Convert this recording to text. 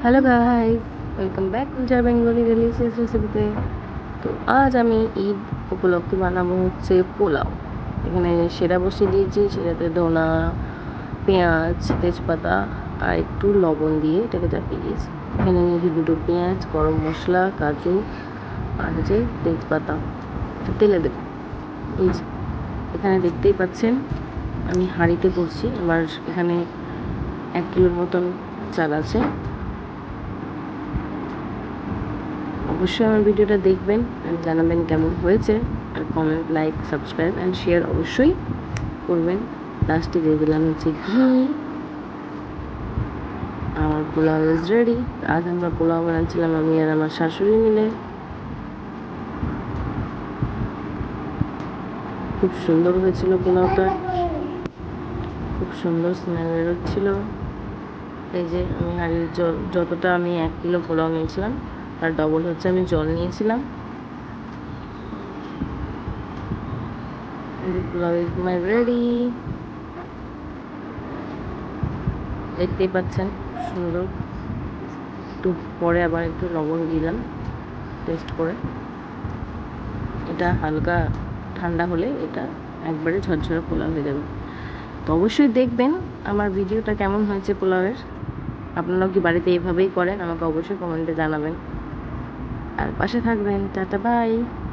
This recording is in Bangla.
হ্যালো গাইস, ওয়েলকাম ব্যাক উজার বেঙ্গলি ডেলিশিয়াস রেসিপিতে। তো আজ আমি ঈদ উপলক্ষে বানাবো হচ্ছে পোলাও। এখানে সেরা বসিয়ে দিয়েছি, সেটাতে ধনা, পেঁয়াজ, তেজপাতা আর একটু লবণ দিয়ে এটাকে চাপিয়ে দিয়েছি। এখানে নিয়েছি দুটো পেঁয়াজ, গরম মশলা, কাজু আর যে তেজপাতা তেলে দেবো। এই যে এখানে দেখতেই পাচ্ছেন আমি হাঁড়িতে করছি। আমার এখানে 1 কিলোর মতন চাল আছে। অবশ্যই আমার ভিডিওটা দেখবেন আর জানাবেন কেমন হয়েছে, আর comment, like, subscribe and share অবশ্যই করবেন। লাস্টে দিয়ে দিলাম হচ্ছে ঘি। আমার পোলাও ইজ রেডি। আজ আমরা পোলাও বানাচ্ছিলাম আমি আর আমার শাশুড়ি মিলে। খুব সুন্দর হয়েছিল পোলাওটা, খুব সুন্দর স্মেল বেরোচ্ছিল। এই যে আমি হাঁড়ির যতটা আমি 1 কিলো পোলাও নিয়েছিলাম তার ডবল হচ্ছে আমি জল নিয়েছিলাম। Pulao is my ready. দেখতেই পাচ্ছেন সুন্দর। একটু পরে আবার একটু লবণ দিলাম টেস্ট করে। এটা হালকা ঠান্ডা হলে এটা একবারে ঝরঝরে পোলাও হয়ে যাবে। তো অবশ্যই দেখবেন আমার ভিডিওটা কেমন হয়েছে পোলাওয়ের। আপনারাও কি বাড়িতে এইভাবেই করেন? আমাকে অবশ্যই কমেন্টে জানাবেন আর পাশে থাকবেন। Tata, by.